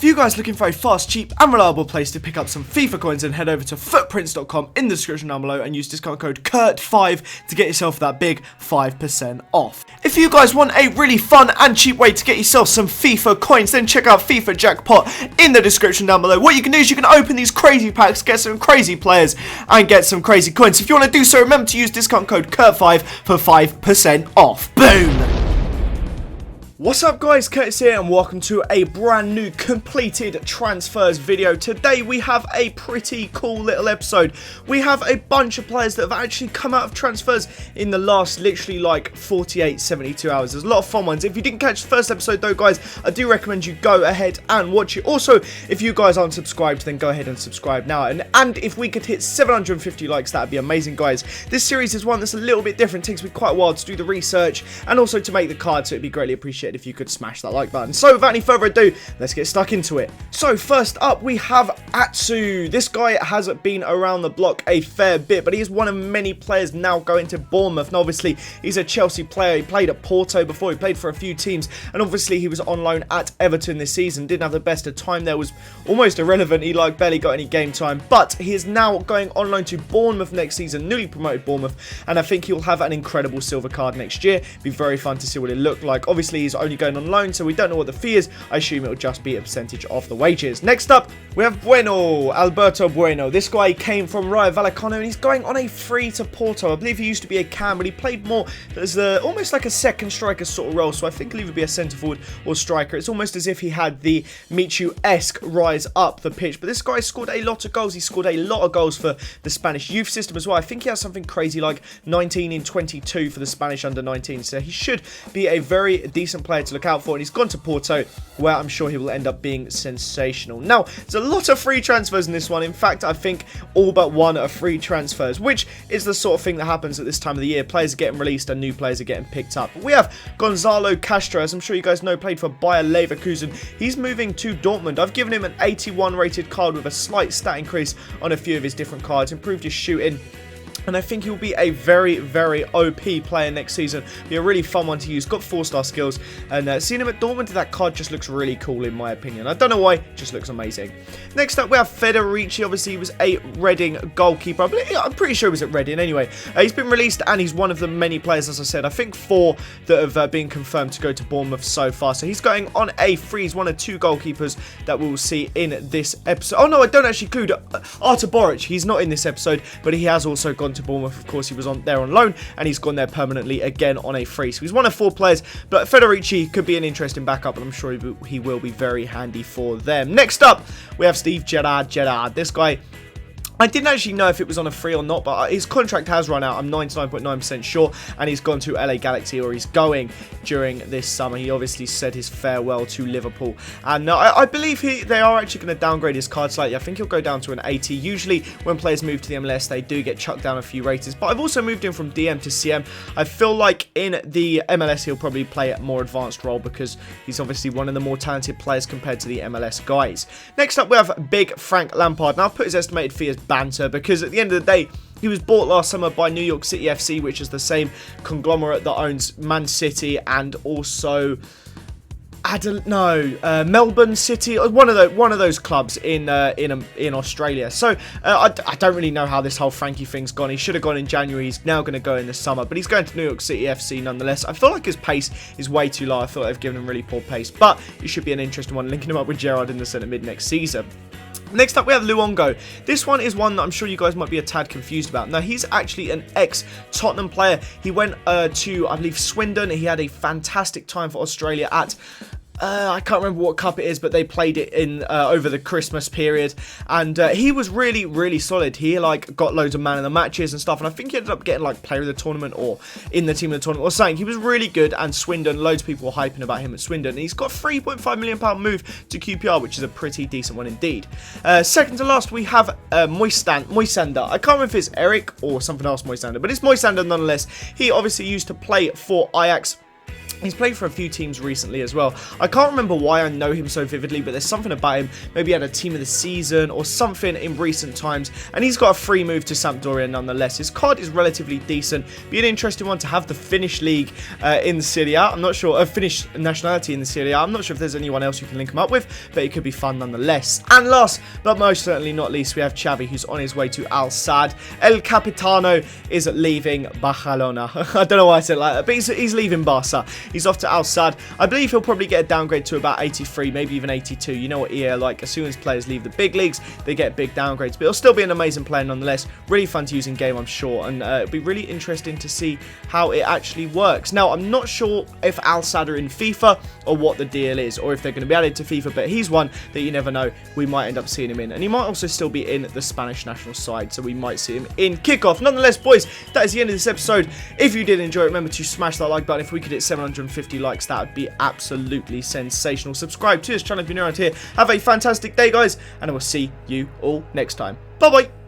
you guys looking for a fast, cheap and reliable place to pick up some FIFA coins, then head over to footprints.com in the description down below and use discount code KURT5 to get yourself that big 5% off. If you guys want a really fun and cheap way to get yourself some FIFA coins, then check out FIFA Jackpot in the description down below. What you can do is you can open these crazy packs, get some crazy players and get some crazy coins. If you want to do so, remember to use discount code KURT5 for 5% off. Boom! What's up guys, Curtis here and welcome to a brand new completed transfers video. Today we have a pretty cool little episode. We have a bunch of players that have actually come out of transfers in the last literally like 48, 72 hours. There's a lot of fun ones. If you didn't catch the first episode though guys, I do recommend you go ahead and watch it. Also, if you guys aren't subscribed, then go ahead and subscribe now. And if we could hit 750 likes, that'd be amazing guys. This series is one that's a little bit different. It takes me quite a while to do the research and also to make the card, so it'd be greatly appreciated if you could smash that like button. So without any further ado, let's get stuck into it. So first up we have ATSU. This guy has been around the block a fair bit, but he is one of many players now going to Bournemouth. And obviously he's a Chelsea player. He played at Porto before, he played for a few teams, and obviously he was on loan at Everton this season. Didn't have the best of time there, was almost irrelevant. He barely got any game time, but he is now going on loan to Bournemouth next season, newly promoted Bournemouth, and I think he'll have an incredible silver card next year. Be very fun to see what it looked like. Obviously he's only going on loan, so we don't know what the fee is. I assume it'll just be a percentage of the wages. Next up, we have Alberto Bueno. This guy came from Rayo Vallecano and he's going on a free to Porto. I believe he used to be a cam, but he played more as almost like a second striker sort of role, so I think he'll either be a centre forward or striker. It's almost as if he had the Michu-esque rise up the pitch, but this guy scored a lot of goals. He scored a lot of goals for the Spanish youth system as well. I think he has something crazy like 19 in 22 for the Spanish under-19, so he should be a very decent player to look out for, and he's gone to Porto, where I'm sure he will end up being sensational. Now, there's a lot of free transfers in this one. In fact, I think all but one are free transfers, which is the sort of thing that happens at this time of the year. Players are getting released and new players are getting picked up. We have Gonzalo Castro, as I'm sure you guys know, played for Bayer Leverkusen. He's moving to Dortmund. I've given him an 81 rated card with a slight stat increase on a few of his different cards, improved his shooting, and I think he'll be a very, very OP player next season. Be a really fun one to use. Got 4-star skills. And seeing him at Dortmund, that card just looks really cool in my opinion. I don't know why, just looks amazing. Next up, we have Federici. Obviously, he was a Reading goalkeeper. I'm pretty sure he was at Reading anyway. He's been released and he's one of the many players, as I said. I think 4 that have been confirmed to go to Bournemouth so far. So he's going on a free. He's one of 2 goalkeepers that we'll see in this episode. Oh no, I don't actually include Artur Boric. He's not in this episode, but he has also gone to Bournemouth. Of course, he was there on loan and he's gone there permanently again on a free. So he's one of 4 players, but Federici could be an interesting backup, and I'm sure he will be very handy for them. Next up, we have Steve Gerrard. This guy, I didn't actually know if it was on a free or not, but his contract has run out. I'm 99.9% sure, and he's gone to LA Galaxy, or he's going during this summer. He obviously said his farewell to Liverpool, and I believe they are actually going to downgrade his card slightly. I think he'll go down to an 80. Usually when players move to the MLS, they do get chucked down a few ratings, but I've also moved him from DM to CM. I feel like in the MLS he'll probably play a more advanced role because he's obviously one of the more talented players compared to the MLS guys. Next up, we have Big Frank Lampard. Now I've put his estimated fee as banter because at the end of the day, he was bought last summer by New York City FC, which is the same conglomerate that owns Man City and also, I don't know, Melbourne City, one of those clubs in Australia. So I don't really know how this whole Frankie thing's gone. He should have gone in January. He's now going to go in the summer, but he's going to New York City FC nonetheless. I feel like his pace is way too low. I thought they've given him really poor pace, but it should be an interesting one, linking him up with Gerrard in the centre mid next season. Next up, we have Luongo. This one is one that I'm sure you guys might be a tad confused about. Now, he's actually an ex-Tottenham player. He went to, I believe, Swindon. He had a fantastic time for Australia at I can't remember what cup it is, but they played it in over the Christmas period, and he was really, really solid. He got loads of man of the matches and stuff, and I think he ended up getting player of the tournament or in the team of the tournament or something. He was really good, and Swindon, loads of people were hyping about him at Swindon, and he's got a £3.5 million move to QPR, which is a pretty decent one indeed. Second to last, we have Moisander. I can't remember if it's Eric or something else Moisander, but it's Moisander nonetheless. He obviously used to play for Ajax. He's played for a few teams recently as well. I can't remember why I know him so vividly, but there's something about him. Maybe he had a team of the season or something in recent times, and he's got a free move to Sampdoria nonetheless. His card is relatively decent. Be an interesting one to have the Finnish league in the Serie A. I'm not sure, Finnish nationality in the Serie A. I'm not sure if there's anyone else you can link him up with, but it could be fun nonetheless. And last, but most certainly not least, we have Xavi, who's on his way to Al Sadd. El Capitano is leaving Barcelona. I don't know why I said it like that, but he's leaving Barca. He's off to Al Sadd. I believe he'll probably get a downgrade to about 83, maybe even 82. You know what EA are like. As soon as players leave the big leagues, they get big downgrades. But he'll still be an amazing player nonetheless. Really fun to use in game, I'm sure. And it'll be really interesting to see how it actually works. Now, I'm not sure if Al Sadd are in FIFA or what the deal is, or if they're going to be added to FIFA. But he's one that you never know. We might end up seeing him in. And he might also still be in the Spanish national side. So we might see him in kickoff. Nonetheless, boys, that is the end of this episode. If you did enjoy it, remember to smash that like button. If we could hit 750 likes, that would be absolutely sensational. Subscribe to this channel if you're new around here. Have a fantastic day, guys, and I will see you all next time. Bye bye.